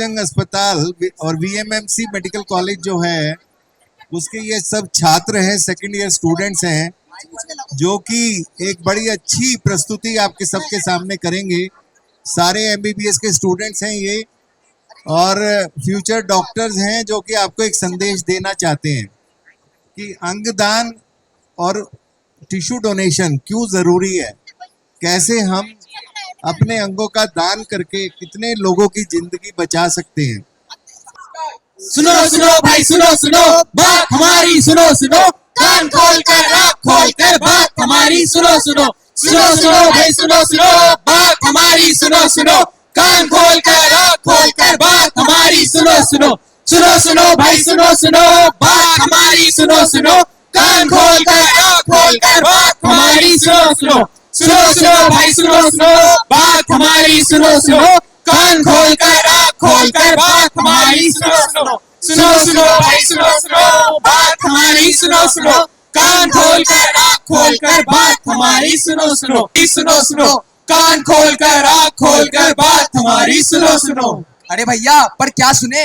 अस्पताल और VMMC medical college जो है उसके ये सब छात्र हैं, सेकंड ईयर स्टूडेंट्स हैं, जो कि एक बड़ी अच्छी प्रस्तुति आपके सबके सामने करेंगे। सारे एमबीबीएस के स्टूडेंट्स हैं ये और फ्यूचर डॉक्टर्स हैं, जो कि आपको एक संदेश देना चाहते हैं कि अंगदान और टिश्यू डोनेशन क्यों जरूरी है, कैसे हम अपने अंगों का दान करके कितने लोगों की जिंदगी बचा सकते हैं। सुनो सुनो भाई सुनो सुनो बात हमारी, सुनो सुनो कान खोल कर आँख खोल कर बात हमारी, सुनो सुनो सुनो सुनो भाई सुनो सुनो बात हमारी, सुनो सुनो कान खोल कर आँख खोल कर बात हमारी, सुनो सुनो सुनो सुनो भाई सुनो सुनो बात हमारी, सुनो सुनो कान खोल कर आँख खोल कर बात हमारी, सुनो सुनो सुनो सुनो भाई सुनो सुनो बात हमारी, सुनो सुनो कान खोल कर आँख खोल कर बात हमारी, सुनो सुनो सुनो सुनो भाई सुनो सुनो बात हमारी, सुनो सुनो कान खोल कर आँख खोल कर बात हमारी, सुनो सुनो सुनो सुनो कान खोल कर आँख खोल कर बात हमारी, सुनो सुनो। अरे भैया पर क्या सुने?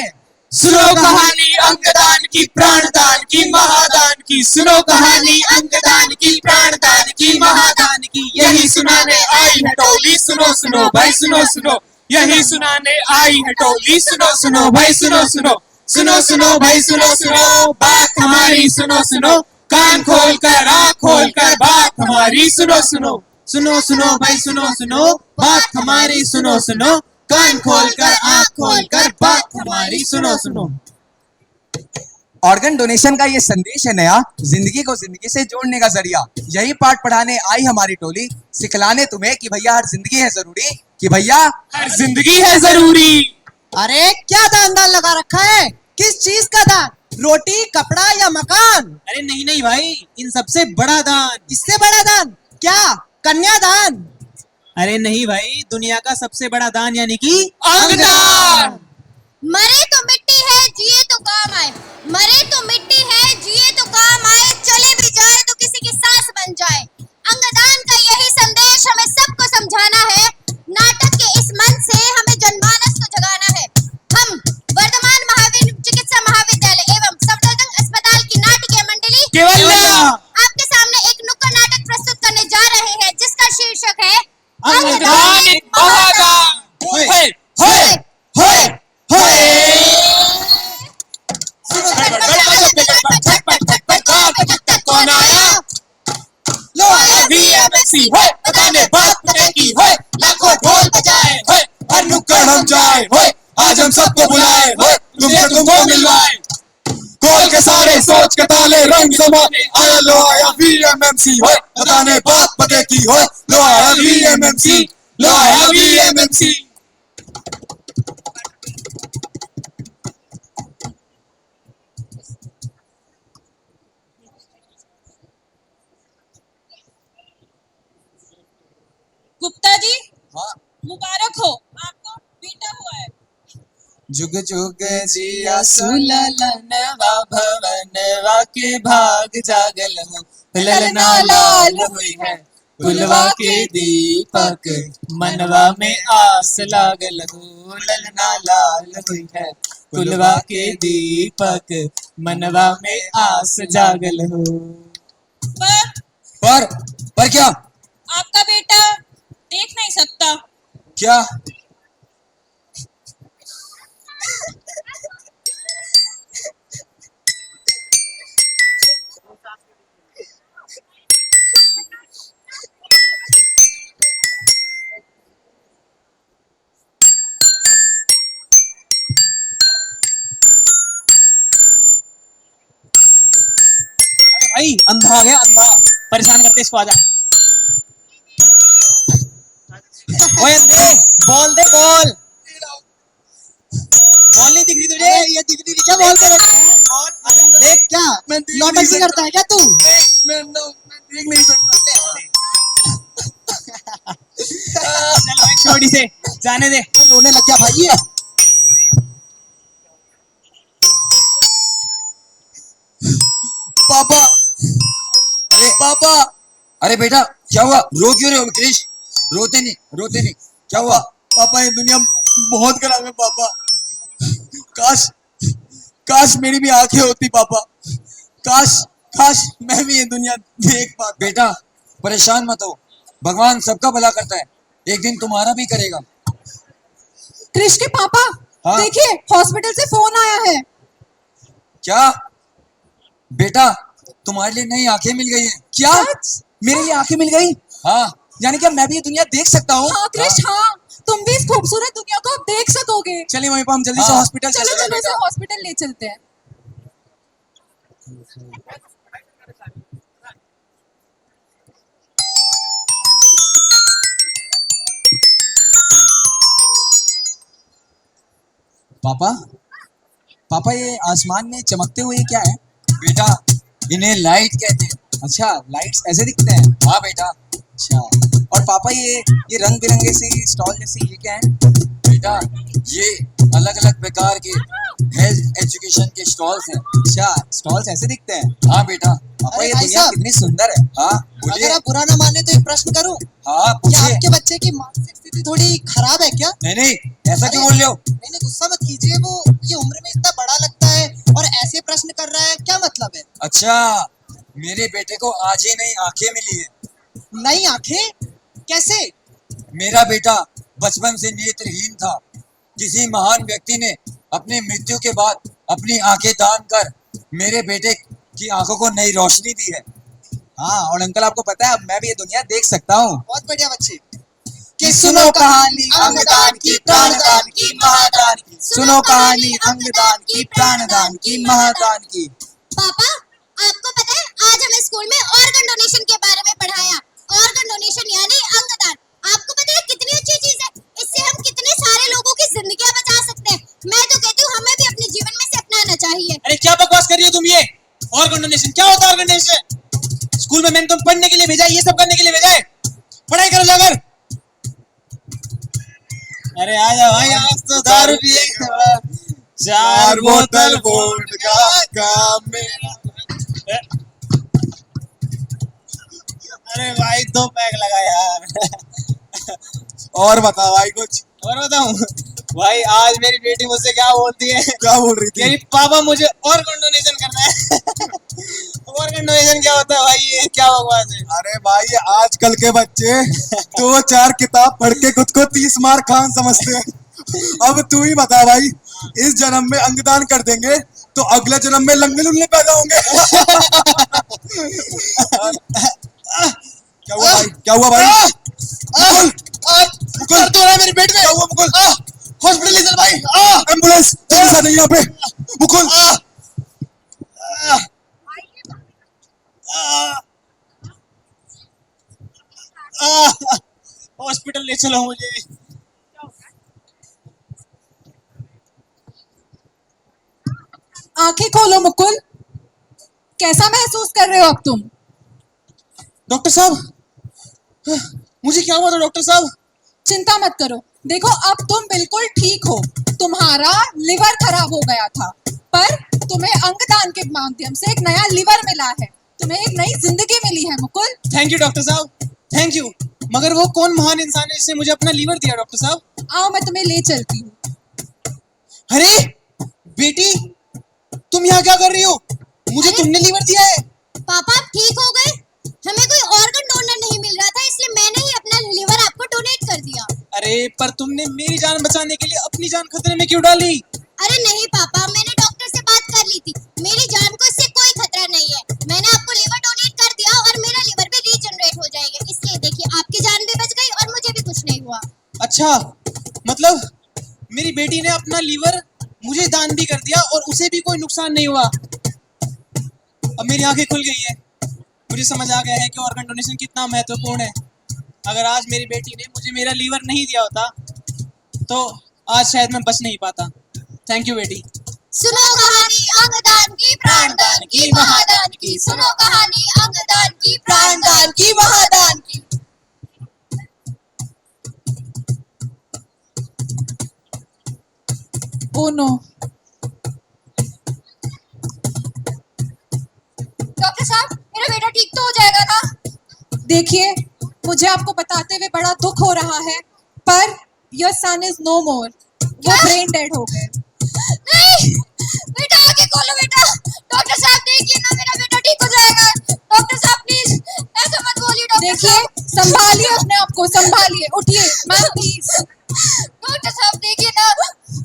सुनो कहानी अंगदान की, प्राणदान की, महादान की, सुनो कहानी अंगदान की, प्राणदान की, महादान की, यही सुनाने आई है टोली, सुनो सुनो भाई सुनो सुनो, यही सुनाने आई है टोली, सुनो सुनो भाई सुनो सुनो, सुनो सुनो भाई सुनो सुनो बात हमारी, सुनो सुनो कान खोल कर आँख खोल कर बात हमारी, सुनो सुनो सुनो सुनो भाई सुनो सुनो बात हमारी, सुनो सुनो कान खोल कर आँख खोल कर बात हमारी, सुनो सुनो। ऑर्गन डोनेशन का ये संदेश है नया, जिंदगी को जिंदगी से जोड़ने का जरिया। यही पाठ पढ़ाने आई हमारी टोली, सिखलाने तुम्हें कि भैया हर जिंदगी है जरूरी, कि भैया हर जिंदगी है जरूरी। अरे क्या दान लगा रखा है? किस चीज का दान? रोटी, कपड़ा या मकान? अरे नहीं नहीं भाई, इन सबसे बड़ा दान। इससे बड़ा दान क्या? कन्यादान? अरे नहीं भाई, दुनिया का सबसे बड़ा दान यानी कि अंगदान। मरे तो मिट्टी है, जिए तो काम आए, मरे तो मिट्टी है, जिए तो काम आए, चले भी जाए तो किसी की सांस बन जाए। अंगदान का यही संदेश हमें सबको समझाना है। नाटक के इस मंच से हमें जनमानस को जगाना है। हम वर्धमान महावीर चिकित्सा महाविद्यालय एवं सफदरजंग अस्पताल की नाटकीय मंडली केवल्या आपके सामने एक नुक्कड़ नाटक प्रस्तुत करने जा रहे हैं, जिसका शीर्षक है अंगदान एक महादान। होए होए होए कौन आया? लो आया वीएमएमसी, होए बताने बात पते की, होए लाखों ढोल बजाए, होए हर नुक्कड़ हम जाए, होए आज हम सबको बुलाए, होए तुमसे तुमको मिलवाए, खोल के सारे सोच के ताले रंग जमाने आया, लो आया वीएमएमसी, होए बताने बात पते की, होए लो आया वीएमएमसी, लो आया वीएमएमसी। गुप्ता जी, मुबारक हो, आपको बेटा हुआ है। जुग जुग जिया सुललनवा भवनवा के भाग जागल हो, ललना लाल हुई है कुलवा के दीपक, मनवा में आस लागल हो, ललना लाल हुई है कुलवा के दीपक, मनवा में आस जागल हो। पर क्या? आपका बेटा देख नहीं सकता। क्या? भाई अंधा आ गया, अंधा परेशान करते इसको, आजा। ओए अंधे, बॉल दे, बॉल बॉल नहीं दिख रही तुझे? ये दिख रही क्या? बॉल कर बॉल देख, क्या नौटंकी करता है क्या तू? मैं देख नहीं सकता। चल भाई छोड़ी से जाने दे। रोने लग गया भाई ये। पापा, अरे पापा, अरे बेटा क्या हुआ? रो क्यों रहे हो क्रिश? रोते नहीं, क्या हुआ? पापा ये दुनिया बहुत खराब है पापा, काश काश मेरी भी आंखें होती पापा। काश काश मैं भी ये दुनिया देख पाता। बेटा परेशान मत हो, भगवान सबका भला करता है, एक दिन तुम्हारा भी करेगा। क्रिश के पापा हाँ? देखिए हॉस्पिटल से फोन आया है। क्या बेटा तुम्हारे लिए नई आंखें मिल गई हैं? क्या मेरे लिए आंखें मिल गई? हाँ यानी क्या मैं भी ये दुनिया देख सकता हूँ? हाँ क्रिश हाँ, तुम भी इस खूबसूरत दुनिया को अब देख सकोगे। चलिए मम्मी पापा हम जल्दी से हाँ। हॉस्पिटल चलो चलते हैं। चलो इसे हॉस्पिटल ले चलते हैं। पापा पापा ये आसमान में चमकते हुए क्या है? बेटा इन्हें लाइट कहते हैं। अच्छा लाइट्स ऐसे दिखते हैं। हाँ बेटा। अच्छा और पापा ये रंग बिरंगे सी स्टॉल जैसी ये क्या है? बेटा ये अलग अलग प्रकार के हेल्थ एजुकेशन के स्टॉल्स हैं। अच्छा स्टॉल्स ऐसे दिखते हैं। हाँ बेटा। पापा अरे ये भाई दुनिया साहब। कितनी सुंदर है। हाँ अगर बोलिए। आप बुरा ना माने तो एक प्रश्न करूं? हाँ क्या पूछिए। आपके बच्चे की मानसिक स्थिति थोड़ी खराब है क्या? नहीं नहीं ऐसा क्यों बोल रहे हो? नहीं गुस्सा मत कीजिए, वो ये उम्र में इतना बड़ा लगता है और ऐसे प्रश्न कर रहा है, क्या मतलब है? अच्छा मेरे बेटे को आज ही नई आंखें मिली है। नई आंखें कैसे? मेरा बेटा बचपन से नेत्रहीन था। किसी महान व्यक्ति ने अपनी मृत्यु के बाद अपनी आंखें दान कर मेरे बेटे की आंखों को नई रोशनी दी है। हाँ और अंकल आपको पता है अब मैं भी ये दुनिया देख सकता हूँ। बहुत बढ़िया बच्चे। कि सुनो कहानी अंगदान की प्राणदान की महादान की। सुनो कहानी अंगदान की प्राणदान की महादान की। पापा आपको पता है आज हमें स्कूल में ऑर्गन डोनेशन के बारे में पढ़ाया। ऑर्गन डोनेशन यानी अंगदान। आपको पता है कितनी अच्छी चीज है, इससे हम कितने सारे लोगों की जिंदगियां बचा सकते हैं। मैं तो कहती हूँ हमें भी अपने जीवन में से अपनाना चाहिए। अरे क्या बकवास कर रही हो तुम? ये ऑर्गन डोनेशन क्या होता है? ऑर्गन डोनेशन स्कूल में मैंने तुम पढ़ने के लिए भेजा है, ये सब करने के लिए भेजा है? पढ़ाई करो जाकर। अरे आ जाओ भाई, आज तो दारू पिएगा। 4 बोतल वोडका का मेरा। अरे भाई 2 पैक लगा यार। और बता भाई कुछ। और बताऊं भाई, आज मेरी बेटी मुझसे क्या बोलती है? क्या बोल रही यानी थी? पापा मुझे ऑर्गन डोनेशन करना है। ऑर्गन डोनेशन क्या होता है भाई? ये क्या बकवास है? अरे भाई ये आजकल के बच्चे 2-4 किताब पढ़ के खुद को 30 मार खान समझते हैं। अब तू ही बता भाई, इस जन्म में अंगदान कर देंगे तो अगले जन्म में लंगड़े लुल्ले पैदा होंगे। क्या हुआ भाई? क्या हुआ भाई? मुकुल दर्द हो रहा है मेरे पेट में। क्या हुआ मुकुल? हॉस्पिटल ले चल भाई। एम्बुलेंस जल्दी से आ जाइए यहाँ पे। मुकुल हॉस्पिटल ले चलो मुझे। आंखें खोलो मुकुल, कैसा महसूस कर रहे हो अब तुम? डॉक्टर साहब मुझे क्या हुआ था डॉक्टर साहब? चिंता मत करो, देखो अब तुम बिल्कुल ठीक हो। तुम्हारा लिवर खराब हो गया था, पर तुम्हें अंगदान के माध्यम से एक नया लिवर मिला है। तुम्हें एक नई जिंदगी मिली है मुकुल। थैंक यू डॉक्टर साहब, थैंक यू। मगर वो कौन महान इंसान है जिसने मुझे अपना लीवर दिया डॉक्टर साहब? आओ मैं तुम्हें ले चलती हूँ। अरे बेटी, तुम यहाँ क्या कर रही हो? मुझे तुमने लीवर दिया है। पापा आप ठीक हो गए? हमें कोई ऑर्गन डोनर नहीं मिल रहा था, इसलिए मैंने ही अपना लिवर आपको डोनेट कर दिया। अरे पर तुमने मेरी जान बचाने के लिए अपनी जान खतरे में क्यों डाली? अरे नहीं पापा, मैंने डॉक्टर से बात कर ली थी, मेरी जान को इससे कोई खतरा नहीं है। मैंने आपको लिवर डोनेट कर दिया और मेरा लिवर भी रीजनरेट हो जाएगा, इसलिए देखिए आपकी जान भी बच गई और मुझे भी कुछ नहीं हुआ। अच्छा मतलब मेरी बेटी ने अपना लीवर मुझे दान भी कर दिया और उसे भी कोई नुकसान नहीं हुआ। अब मेरी आंखें खुल गई है, मुझे समझ आ गया है कि ऑर्गन डोनेशन कितना महत्वपूर्ण है। अगर आज मेरी बेटी ने मुझे मेरा लीवर नहीं दिया होता तो आज शायद मैं बच नहीं पाता। थैंक यू बेटी। सुनो कहानी अंगदान की प्राणदान की महादान की। सुनो कहानी अंगदान की प्राणदान की महादान की। Oh no. डॉक्टर साहब मेरा बेटा ठीक तो हो जाएगा ना? देखिए मुझे आपको बताते हुए बड़ा दुख हो रहा है, पर your son is no more. वो ब्रेन डेड हो गए। नहीं बोलो बेटा, डॉक्टर साहब देखिए ना, मेरा बेटा ठीक हो जाएगा। डॉक्टर साहब प्लीज ऐसा मत बोलिए। डॉक्टर देखिए, संभालिए अपने आप को, संभालिए, उठिए मैम प्लीज, डॉक्टर साहब देखिए ना।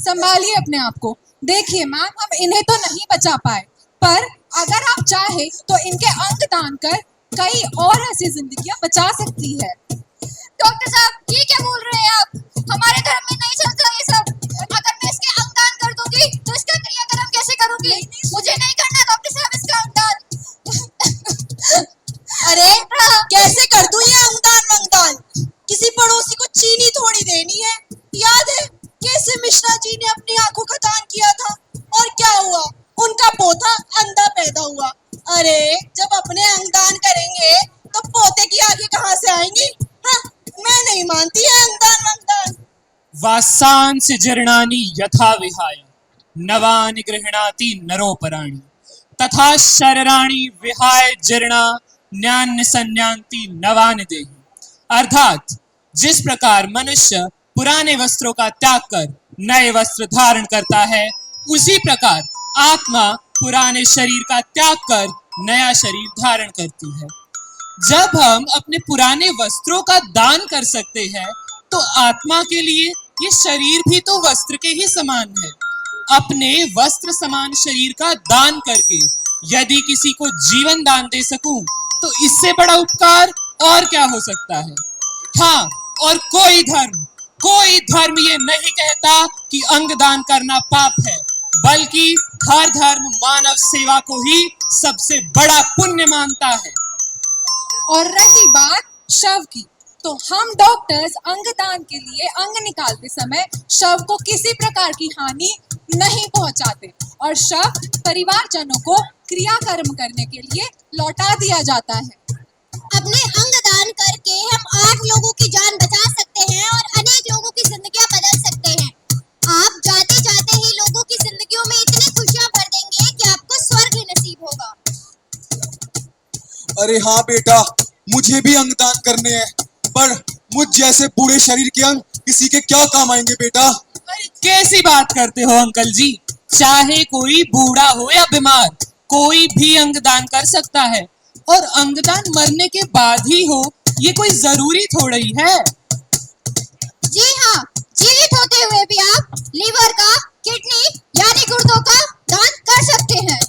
संभालिए अपने आप को। देखिए मैम, हम इन्हें तो नहीं बचा पाए, पर अगर आप चाहे तो इनके अंग दान कर कई और ऐसी जिंदगियां बचा सकती है। डॉक्टर साहब ये क्या बोल रहे हैं आप? हमारे धर्म में नहीं चलता ये सब। अगर मैं इसके अंगदान कर दूंगी तो इसका क्रियाक्रम कैसे करूंगी? मुझे नहीं करना डॉक्टर साहब इसका अंगदान। अरे कैसे कर दूं ये अंगदान मंगदान? किसी पड़ोसी को चीनी थोड़ी देनी है। याद है कैसे मिश्रा जी ने अपनी आंखों का दान किया था और क्या हुआ? उनका पोता अंधा पैदा हुआ। अरे जब अपने अंगदान करेंगे तो पोते की आंखें कहाँ से आएंगी? हाँ, मैं नहीं मानती है अंगदान मंगदान। वासांस जीर्णानि यथा विहाय नवानि गृह्णाति नरोपराणि तथा शरीराणि विहाय जीर्णा न्यान्य संन्यांति नवानि देहि। अर्थात जिस प्रकार मनुष्य पुराने वस्त्रों का त्याग कर नए वस्त्र धारण करता है, उसी प्रकार आत्मा पुराने शरीर का त्याग कर नया शरीर धारण करती है। जब हम अपने पुराने वस्त्रों का दान कर सकते हैं तो आत्मा के लिए ये शरीर भी तो वस्त्र के ही समान है। अपने वस्त्र समान शरीर का दान करके यदि किसी को जीवन दान दे सकूं तो इससे बड़ा उपकार और क्या हो सकता है। हाँ, और कोई धर्म ये नहीं कहता कि अंग दान करना पाप है, बल्कि हर धर्म मानव सेवा को ही सबसे बड़ा पुण्य मानता है। और रही बात शव की, तो हम डॉक्टर्स अंगदान के लिए अंग निकालते समय शव को किसी प्रकार की हानि नहीं पहुंचाते और शव परिवारजनों को क्रियाकर्म करने के लिए लौटा दिया जाता है। अपने अंग दान करके हम 8 लोगों की जान बचा सकते हैं और अनेक लोगों की जिंदगियां बदल सकते हैं। आप जाते जाते ही लोगों की जिंदगियों में इतनी खुशियां भर देंगे कि आपको स्वर्ग ही नसीब होगा। अरे हाँ बेटा, मुझे भी अंगदान करने हैं, पर मुझ जैसे बूढ़े शरीर के अंग किसी के क्या काम आएंगे बेटा? कैसी बात करते हो अंकल जी, चाहे कोई बूढ़ा हो या बीमार, कोई भी अंगदान कर सकता है। और अंगदान मरने के बाद ही हो, ये कोई जरूरी थोड़ा ही है। जी हाँ, जीवित होते हुए भी आप लीवर का, किडनी यानी गुर्दों का दान कर सकते हैं।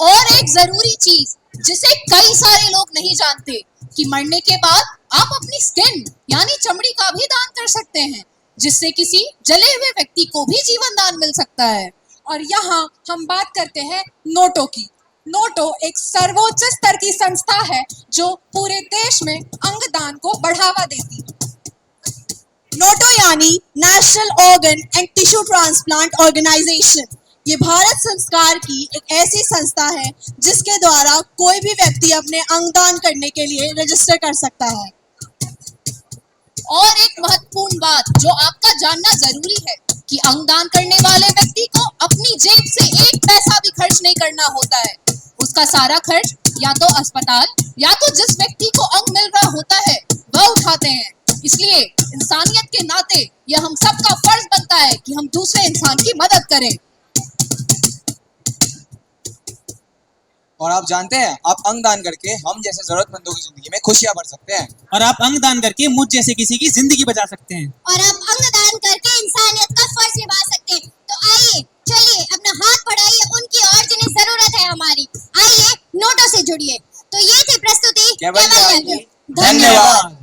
और एक जरूरी चीज जिसे कई सारे लोग नहीं जानते कि मरने के बाद आप अपनी स्किन यानी चमड़ी का भी दान कर सकते हैं, जिससे किसी जले हुए व्यक्ति को भी जीवन दान मिल सकता है। और यहाँ हम बात करते हैं नोटो की। नोटो एक सर्वोच्च स्तर की संस्था है जो पूरे देश में अंगदान को बढ़ावा देती है। नोटो यानी national organ and tissue transplant organisation. ये भारत सरकार की एक ऐसी संस्था है जिसके द्वारा कोई भी व्यक्ति अपने अंगदान करने के लिए रजिस्टर कर सकता है। और एक महत्वपूर्ण बात जो आपका जानना जरूरी है कि अंगदान करने वाले व्यक्ति को अपनी जेब से 1 पैसा भी खर्च नहीं करना होता है। उसका सारा खर्च या तो अस्पताल या तो जिस व्यक्ति को अंग मिल रहा होता है वह उठाते हैं। इसलिए इंसानियत के नाते यह हम सबका फर्ज बनता है कि हम दूसरे इंसान की मदद करें। और आप जानते हैं, आप अंगदान करके हम जैसे जरूरतमंदों की जिंदगी में खुशियां भर सकते हैं। और आप अंगदान करके मुझ जैसे किसी की जिंदगी बचा सकते हैं। और आप अंगदान करके इंसानियत का फर्ज निभा सकते हैं। तो आइए, चलिए अपना हाथ बढ़ाइए उनकी ओर जिन्हें जरूरत है हमारी। आइए नोटो से जुड़िए। तो ये थी प्रस्तुति केवल केवल धन्यवाद।